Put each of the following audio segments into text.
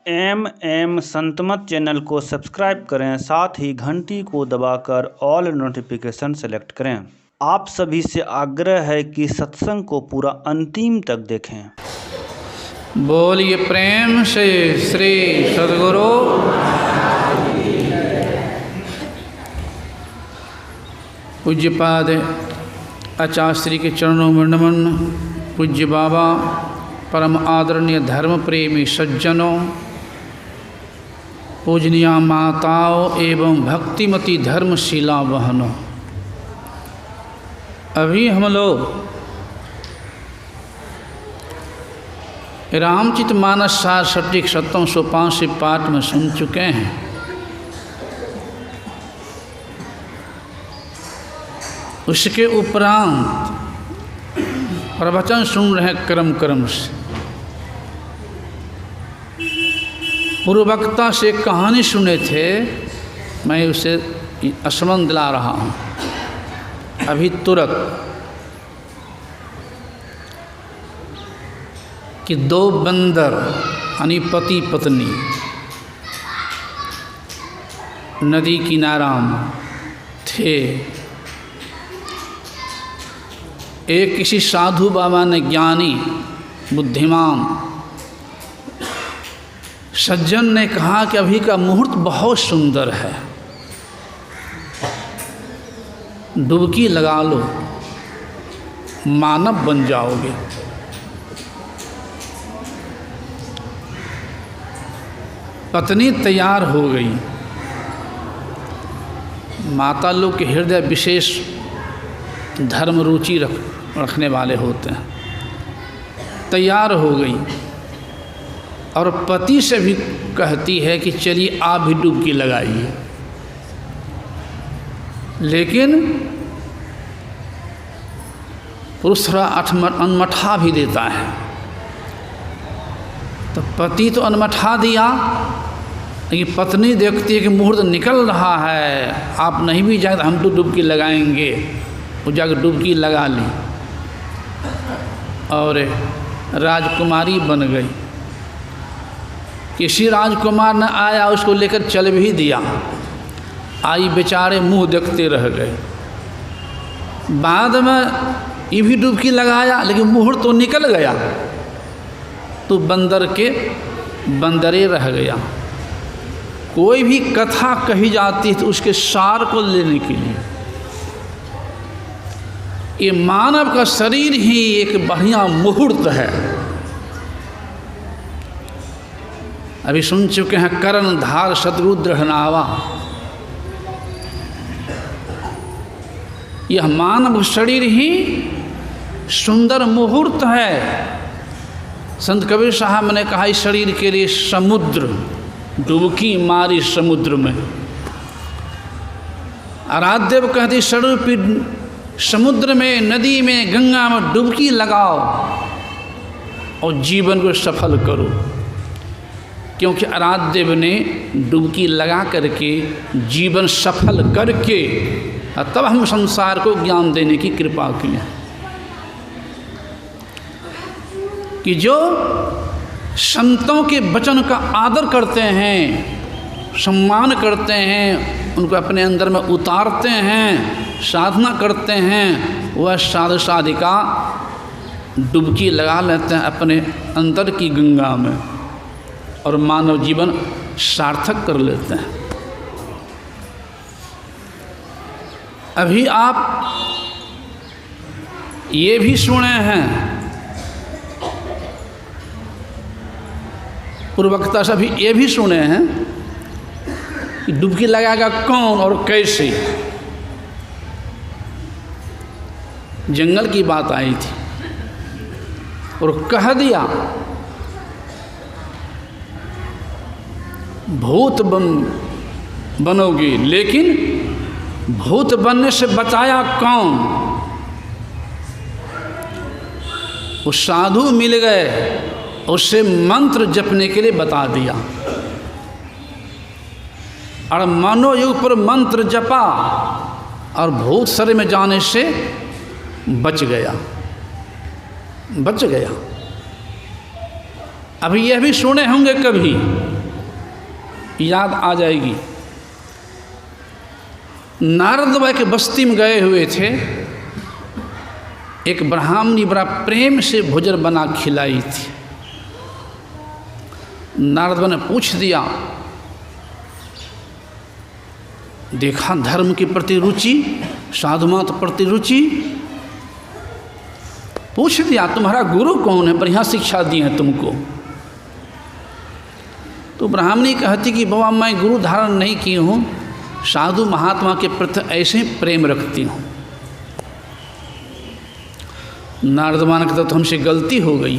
M Santmat channel को subscribe करें, साथ ही घंटी को दबाकर ऑल नोटिफिकेशन सेलेक्ट करें। आप सभी से आग्रह है कि सत्संग को पूरा अंतिम तक देखें। बोलिए प्रेम से श्री सद्गुरु पूज्यपाद आचार्य श्री के चरणों में नमन। पूज्य बाबा, परम आदरणीय धर्म प्रेमी सज्जनों, पूजनीय माताओं एवं भक्तिमती धर्मशिला बहनों, अभी हम लोग रामचित मानस सार सटीक 705 पाठ में सुन चुके हैं। उसके उपरांत प्रवचन सुन रहे क्रम क्रम से। पूर्ववक्ता से कहानी सुने थे, मैं उसे स्मरण दिला रहा हूँ अभी तुरंत, कि दो बंदर यानी पति पत्नी नदी किनारा थे। एक किसी साधु बाबा ने, ज्ञानी बुद्धिमान सज्जन ने कहा कि अभी का मुहूर्त बहुत सुंदर है, डुबकी लगा लो, मानव बन जाओगे। पत्नी तैयार हो गई। माता लोग के हृदय विशेष धर्म रुचि रखने वाले होते हैं। तैयार हो गई और पति से भी कहती है कि चलिए आप भी डुबकी लगाइए। लेकिन पुरुष थोड़ा अनमठा भी देता है, तो पति तो अनमठा दिया, लेकिन पत्नी देखती है कि मुहूर्त निकल रहा है, आप नहीं भी जाए तो हम तो डुबकी लगाएंगे। वो जाकर डुबकी लगा ली और राजकुमारी बन गई। किसी राजकुमार ने आया, उसको लेकर चल भी दिया, आई बेचारे मुंह देखते रह गए। बाद में ये भी डुबकी लगाया, लेकिन मुहूर्त तो निकल गया, तो बंदर के बंदरे रह गया। कोई भी कथा कही जाती है तो उसके सार को लेने के लिए ये मानव का शरीर ही एक बढ़िया मुहूर्त है। अभी सुन चुके हैं कर्णधार शतरुद्र नावा। यह मानव शरीर ही सुंदर मुहूर्त है। संत कबीर साहब ने कहा, इस शरीर के लिए समुद्र डुबकी मारी समुद्र में। आराध्य कहती, स्वरूप समुद्र में, नदी में, गंगा में डुबकी लगाओ और जीवन को सफल करो। क्योंकि आराध्य ने डुबकी लगा करके जीवन सफल करके तब हम संसार को ज्ञान देने की कृपा की है। कि जो संतों के वचन का आदर करते हैं, सम्मान करते हैं, उनको अपने अंदर में उतारते हैं, साधना करते हैं, वह साधु साधिका डुबकी लगा लेते हैं अपने अंदर की गंगा में और मानव जीवन सार्थक कर लेते हैं। अभी आप ये भी सुने हैं, पूर्ववक्ता से भी ये भी सुने हैं कि डुबकी लगाएगा कौन और कैसे। जंगल की बात आई थी और कह दिया भूत बनोगी, लेकिन भूत बनने से बचाया कौन? वो साधु मिल गए, उससे मंत्र जपने के लिए बता दिया और मनोयोग पर मंत्र जपा और भूत शरीर में जाने से बच गया। अभी यह भी सुने होंगे कभी याद आ जाएगी। नारद बाबा के बस्ती में गए हुए थे, एक ब्राह्मणी बड़ा प्रेम से भोजन बना खिलाई थी। नारद बाबा ने पूछ दिया, देखा धर्म के प्रति रुचि, साधुमात प्रति रुचि, पूछ दिया तुम्हारा गुरु कौन है, बढ़िया शिक्षा दी है तुमको। तो ब्राह्मणी कहती कि बाबा मैं गुरु धारण नहीं की हूँ, साधु महात्मा के प्रति ऐसे ही प्रेम रखती हूँ। नारद बाबा ने कहा तो हमसे गलती हो गई,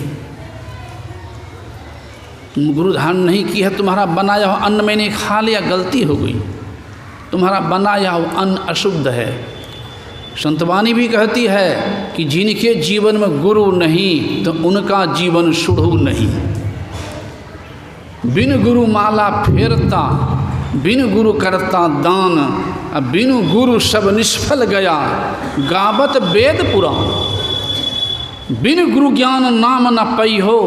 तुम गुरु धारण नहीं की है, तुम्हारा बनाया हुआ अन्न मैंने खा लिया, गलती हो गई, तुम्हारा बनाया हुआ अन्न अशुद्ध है। संतवाणी भी कहती है कि जिनके जीवन में गुरु नहीं तो उनका जीवन शुरू नहीं। बिन गुरु माला फेरता, बिन गुरु करता दान, बिन गुरु सब निष्फल गया, गावत वेद पुराण। बिन गुरु ज्ञान नाम न पई हो,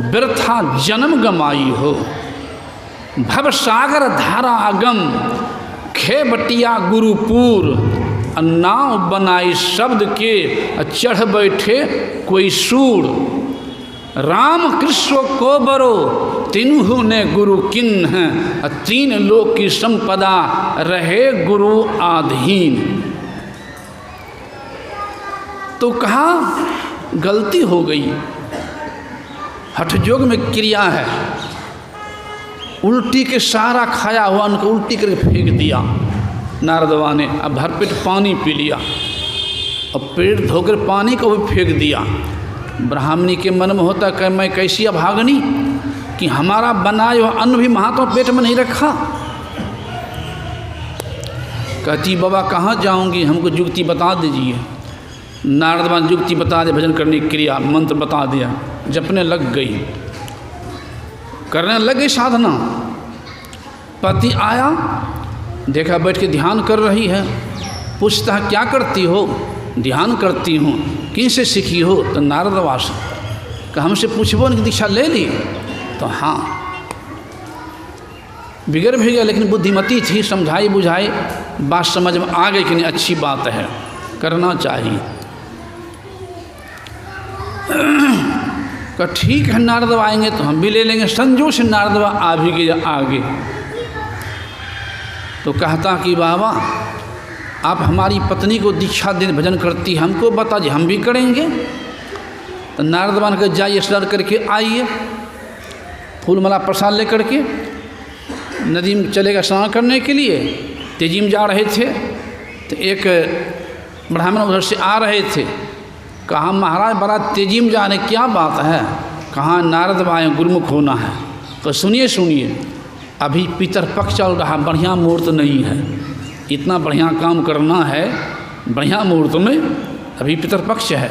वृथा जन्म गमाई हो। भव सागर धारा अगम, खेबटिया गुरुपुर, नाव बनाई शब्द के, चढ़ बैठे कोई सूर। राम कृष्ण को बरो, तिन्हु ने गुरु किन्ह, तीन लोक की संपदा रहे गुरु आधीन। तो कहा गलती हो गई, हठयोग में क्रिया है, उल्टी के सारा खाया हुआ उनको उल्टी करके फेंक दिया। नारद बाबा ने अब भरपेट पानी पी लिया और पेट धोकर पानी को भी फेंक दिया। ब्राह्मणी के मन में होता कि मैं कैसी अभागनी कि हमारा बनाया हुआ अन्न भी महात्मा पेट में नहीं रखा। कहती बाबा कहाँ जाऊंगी, हमको युक्ति बता दीजिए। नारद बाबा ने युक्ति बता दे, भजन करने की क्रिया मंत्र बता दिया, जपने लग गई, करने लग गई साधना। पति आया, देखा बैठ के ध्यान कर रही है, पूछता है क्या करती हो, ध्यान करती हूँ, किन से सीखी हो? तो नारद बाबा से। कि हमसे पूछबो नहीं, दीक्षा ले ली? तो हाँ, बिगड़ भी गया लेकिन बुद्धिमती थी, समझाई बुझाई, बात समझ में आ गई कि नहीं अच्छी बात है, करना चाहिए। कहा ठीक है नारद बाबा आएंगे तो हम भी ले लेंगे। संजोग से नारद बाबा आ भी गए आगे। तो कहता कि बाबा आप हमारी पत्नी को दीक्षा दे भजन करती, हमको बता जी, हम भी करेंगे। तो नारद बाबा ने कहा जाइए स्नान करके आइए, फूल माला प्रसाद ले करके नदी में चलेगा स्नान करने के लिए। तेजी में जा रहे थे तो एक ब्राह्मण उधर से आ रहे थे, कहा महाराज बड़ा तेजी में जा रहे, क्या बात है? कहाँ नारद बाबा गुरुमुख होना है। तो सुनिए सुनिए, अभी पितरपक्ष चल रहा, बढ़िया मुहूर्त नहीं है, इतना बढ़िया काम करना है, बढ़िया मुहूर्त में अभी पितरपक्ष है।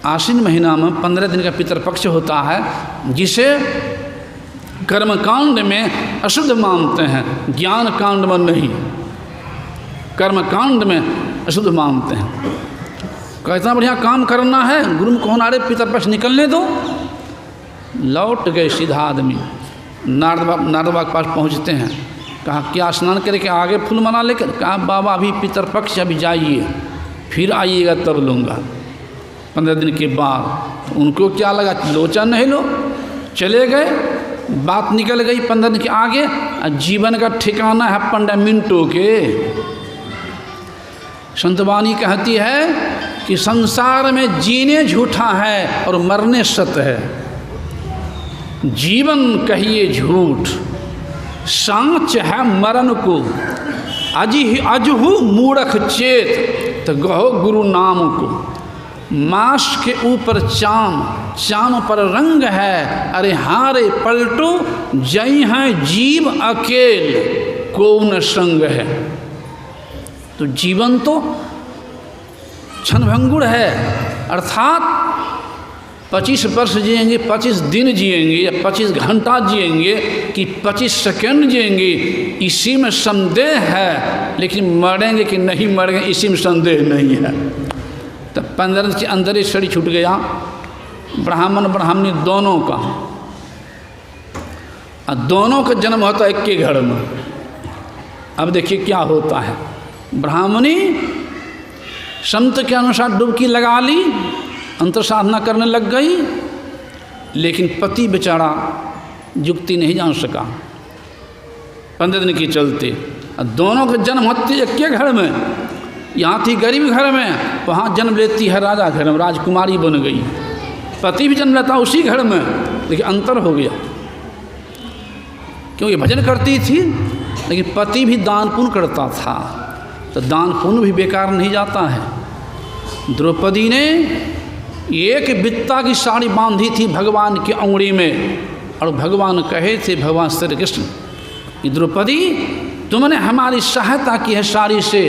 आश्विन महीना में 15 दिन का पितरपक्ष होता है, जिसे कर्मकांड में अशुद्ध मानते हैं, ज्ञान कांड में नहीं, कर्मकांड में अशुद्ध मानते हैं। इतना बढ़िया काम करना है, गुरुमुख होना, रे पितरपक्ष निकलने दो। लौट गए सीधा आदमी, नारद बाबा के पास पहुँचते हैं। कहा क्या स्नान करके आगे फूल माला लेकर? कहा बाबा अभी पितरपक्ष, अभी जाइए, फिर आइएगा तब लूँगा 15 दिन के बाद। उनको क्या लगा, लोचा नहीं लो, चले गए, बात निकल गई 15 दिन के आगे। जीवन का ठिकाना है 15 मिनटों के। संतवाणी कहती है कि संसार में जीने झूठा है और मरने सत्य है। जीवन कहिए झूठ, सांच है मरण को, अजहु मूढ़ख चेत, तो गहो गुरु नाम को। मास के ऊपर चाम, चाम पर रंग है, अरे हारे पलटो, जई हैं जीव अकेल, कौन संग है। तो जीवन तो क्षणभंगुर है, अर्थात 25 वर्ष जिएंगे, 25 दिन जिएंगे या 25 घंटा जिएंगे कि 25 सेकंड जिएंगे, इसी में संदेह है। लेकिन मरेंगे कि नहीं मरेंगे, इसी में संदेह नहीं है। तो 15 दिन के अंदर ही शरीर छूट गया, ब्राह्मण ब्राह्मणी दोनों का। और दोनों का जन्म होता है एक के घर में। अब देखिए क्या होता है, ब्राह्मणी संत के अनुसार डुबकी लगा ली, अंतर साधना करने लग गई, लेकिन पति बेचारा युक्ति नहीं जान सका 15 दिन के चलते। दोनों के जन्म होते एक के घर में, यहाँ थी गरीब घर में, वहाँ जन्म लेती है राजा घर में, राजकुमारी बन गई। पति भी जन्म लेता उसी घर में, लेकिन अंतर हो गया, क्योंकि भजन करती थी, लेकिन पति भी दान पुण्य करता था, तो दान पुण्य भी बेकार नहीं जाता है। द्रौपदी ने एक बित्ता की साड़ी बांधी थी भगवान की अंगुली में, और भगवान कहे थे, भगवान श्री कृष्ण कि द्रौपदी तुमने हमारी सहायता की है साड़ी से,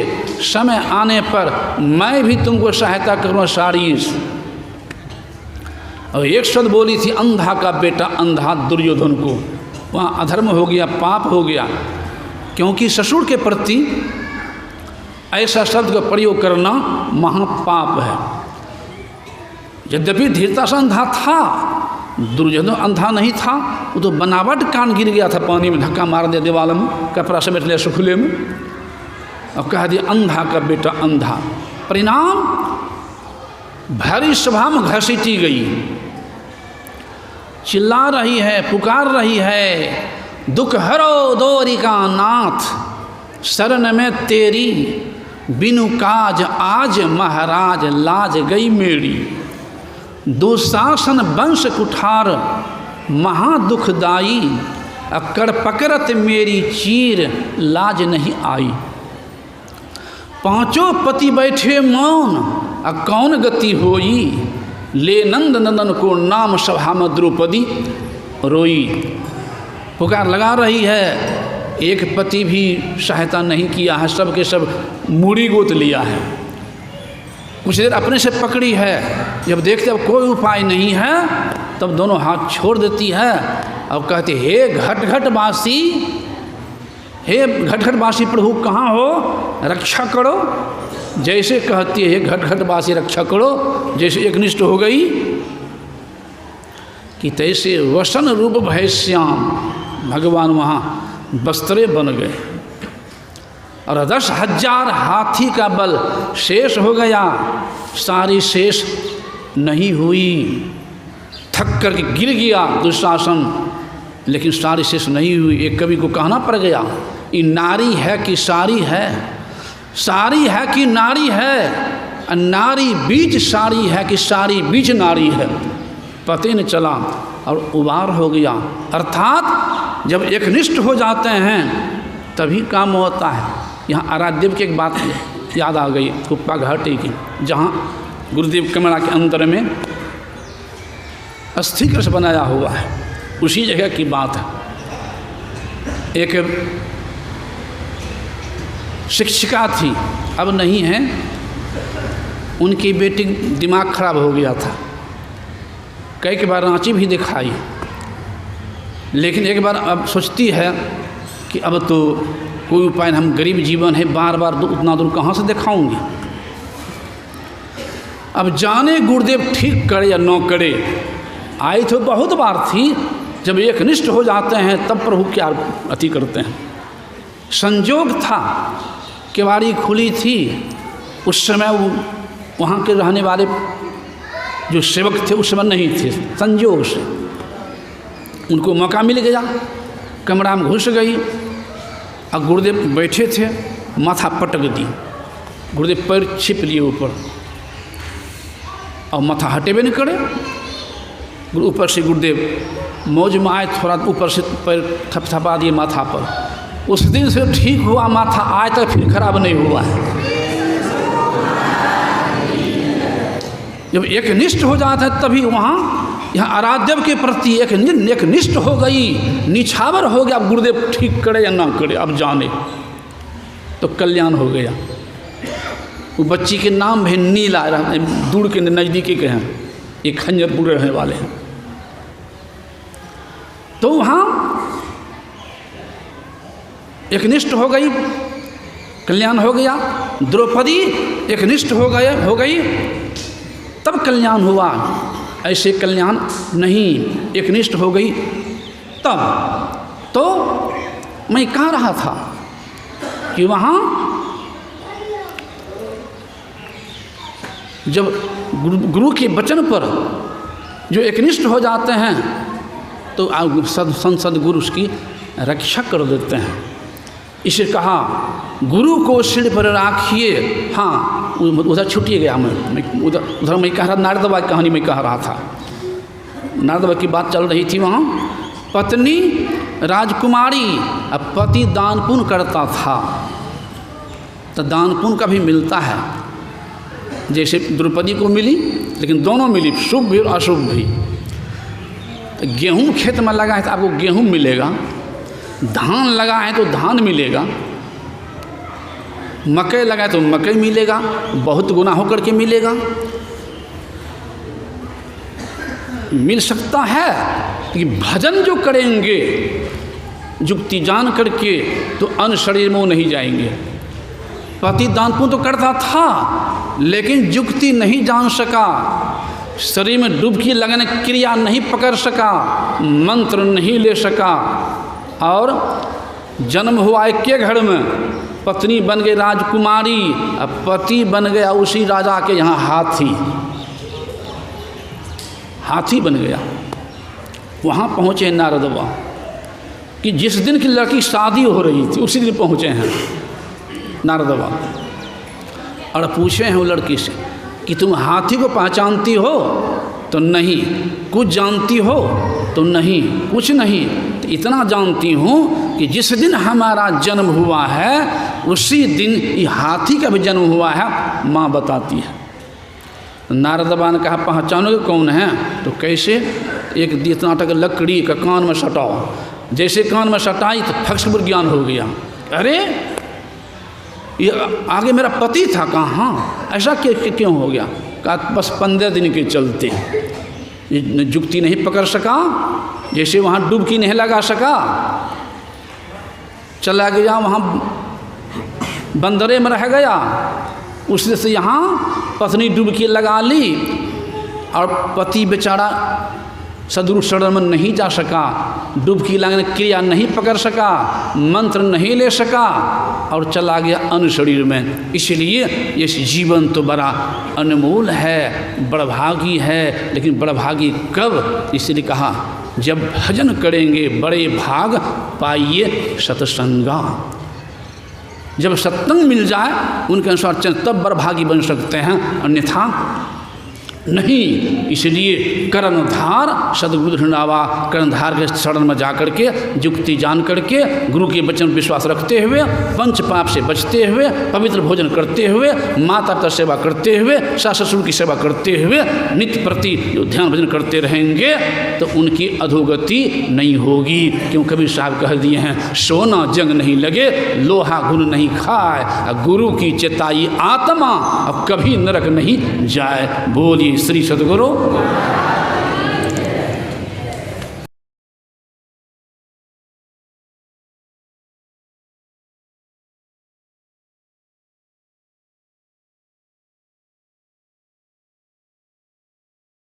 समय आने पर मैं भी तुमको सहायता करूँगा साड़ी से। और एक शब्द बोली थी, अंधा का बेटा अंधा दुर्योधन को, वहाँ अधर्म हो गया, पाप हो गया, क्योंकि ससुर के प्रति ऐसा शब्द का प्रयोग करना महापाप है। यद्यपि धीरतास अंधा था, दुर्योधन अंधा नहीं था, वो तो बनावट कान गिर गया था, पानी में धक्का मार दिया दीवाल में, कपड़ा समेट लिया सुखले में, और कह दिया अंधा का बेटा अंधा। परिणाम भरी सभा में घसीटी गई, चिल्ला रही है, पुकार रही है, दुख हरो द्वारिका नाथ, शरण में तेरी बिनु काज आज महाराज लाज गई मेरी। दुशासन वंश कुठार महादुखदाई, अकड़ पकड़त मेरी चीर लाज नहीं आई। पांचों पति बैठे मौन, कौन गति होई, ले नंद नंदन को नाम सभा में द्रौपदी रोई। पुकार लगा रही है, एक पति भी सहायता नहीं किया है, सब के सब मूड़ी गोत लिया है। कुछ देर अपने से पकड़ी है, जब देखते अब कोई उपाय नहीं है, तब दोनों हाथ छोड़ देती है। अब कहते, हे घटघटवासी, हे घटघटवासी प्रभु कहाँ हो, रक्षा करो। जैसे कहती है, हे घटघटवासी रक्षा करो, जैसे एकनिष्ठ हो गई कि तैसे वसन रूप भय श्याम, भगवान वहाँ वस्त्रे बन गए, और 10,000 हाथी का बल शेष हो गया, सारी शेष नहीं हुई। थक कर गिर गया दुशासन, लेकिन सारी शेष नहीं हुई। एक कवि को कहना पड़ गया, ये नारी है कि सारी है, सारी है कि नारी है, नारी बीच सारी है कि सारी बीच नारी है। पते न चला और उबार हो गया। अर्थात जब एकनिष्ठ हो जाते हैं तभी काम होता है। यहाँ आराध्यदेव की एक बात याद आ गई, कुप्पा घाटी की, जहाँ गुरुदेव कमरा के अंदर में अस्थि कलश बनाया हुआ है, उसी जगह की बात है। एक शिक्षिका थी, अब नहीं है, उनकी बेटी दिमाग खराब हो गया था, कई बार रांची भी दिखाई, लेकिन एक बार अब सोचती है कि अब तो कोई उपाय नहीं, हम गरीब जीवन है, बार बार उतना दूर कहाँ से दिखाऊंगी। अब जाने गुरुदेव ठीक करे या न करे, आई तो बहुत बार थी, जब एकनिष्ठ हो जाते हैं तब प्रभु क्या अति करते हैं। संजोग था, केवाड़ी खुली थी, उस समय वहाँ के रहने वाले जो सेवक थे उस समय नहीं थे, संजोग से उनको मौका मिल गया, कमरा में घुस गई, और गुरुदेव बैठे थे, माथा पटक दी, गुरुदेव पैर छिप लिए ऊपर, और माथा हटेबे नहीं करे। ऊपर से गुरुदेव मौज में आए, थोड़ा ऊपर से पैर थपथपा दिए माथा पर। उस दिन से ठीक हुआ माथा, आज तक फिर खराब नहीं हुआ है। जब एकनिष्ठ हो जाता है तभी वहाँ, यहाँ आराध्यदेव के प्रति एक निष्ठ हो गई, निछावर हो गया। अब गुरुदेव ठीक करे या ना करे, अब जाने, तो कल्याण हो गया। वो बच्ची के नाम भी नीला, दूर के नज़दीकी के हैं, एक खंजरपुर रहने वाले हैं। तो वहाँ एकनिष्ठ हो गई, कल्याण हो गया। द्रौपदी एकनिष्ठ हो गई, तब कल्याण हुआ। ऐसे कल्याण नहीं, एकनिष्ठ हो गई तब तो मैं कह रहा था कि वहाँ जब गुरु के वचन पर जो एकनिष्ठ हो जाते हैं तो सदगुरु उसकी रक्षा कर देते हैं। इसे कहा गुरु को सिर पर राखिए। हाँ, उधर छुट्टी गया मैं उधर मैं कह रहा नारद बाबा की कहानी में कह रहा था। नारद बाबा की बात चल रही थी। वहाँ पत्नी राजकुमारी अब पति दान पुण्य करता था, तो दान पुण्य का भी मिलता है। जैसे द्रौपदी को मिली, लेकिन दोनों मिली, शुभ भी और अशुभ भी। तो गेहूँ खेत में लगा है तो आपको गेहूँ मिलेगा, धान लगा है तो धान मिलेगा, मकई लगा है तो मकई मिलेगा, बहुत गुना होकर के मिलेगा। मिल सकता है कि भजन जो करेंगे युक्ति जान करके तो अन्य शरीर में वो नहीं जाएंगे। पति दान पुण्य तो करता था, लेकिन युक्ति नहीं जान सका, शरीर में डुबकी लगने क्रिया नहीं पकड़ सका, मंत्र नहीं ले सका, और जन्म हुआ एक के घर में, पत्नी बन गई राजकुमारी, अब पति बन गया उसी राजा के यहाँ हाथी बन गया। वहाँ पहुँचे नारद बाबा कि जिस दिन की लड़की शादी हो रही थी उसी दिन पहुँचे हैं नारद बाबा, और पूछे हैं वो लड़की से कि तुम हाथी को पहचानती हो? तो नहीं। कुछ जानती हो? तो नहीं, कुछ नहीं। तो इतना जानती हूँ कि जिस दिन हमारा जन्म हुआ है उसी दिन ये हाथी का भी जन्म हुआ है, माँ बताती है। नारद बाबा ने कहा पहचानोगे कौन है? तो कैसे? एक इतना तक लकड़ी का कान में सटाओ, जैसे कान में सटाई तो फक्सपुर ज्ञान हो गया। अरे ये आगे मेरा पति था, कहाँ ऐसा क्यों हो गया? कहा बस 15 दिन के चलते युक्ति नहीं पकड़ सका, जैसे वहाँ डुबकी नहीं लगा सका, चला गया वहाँ बंदरे में रह गया। उसने से यहाँ पत्नी डुबकी लगा ली और पति बेचारा सदगुरु शरण में नहीं जा सका, डुबकी लगने क्रिया नहीं पकड़ सका, मंत्र नहीं ले सका और चला गया अन्य शरीर में। इसलिए ये जीवन तो बड़ा अनमोल है, बड़भागी है, लेकिन बड़भागी कब? इसलिए कहा जब भजन करेंगे बड़े भाग पाइए सत्संगा। जब सत्संग मिल जाए उनके अनुसार तब बड़भागी बन सकते हैं, अन्यथा नहीं। इसलिए कर्णधार सदगुरु ढूंढावा, कर्णधार के शरण में जा करके युक्ति जान करके गुरु के वचन विश्वास रखते हुए, पंच पाप से बचते हुए, पवित्र भोजन करते हुए, माता पिता सेवा करते हुए, सास ससुर की सेवा करते हुए नित्य प्रति जो ध्यान भजन करते रहेंगे तो उनकी अधोगति नहीं होगी। क्यों कबीर साहब कह दिए हैं, सोना जंग नहीं लगे, लोहा गुण नहीं खाए, गुरु की चेताई आत्मा अब कभी नरक नहीं जाए। बोलिए श्री सद्गुरु।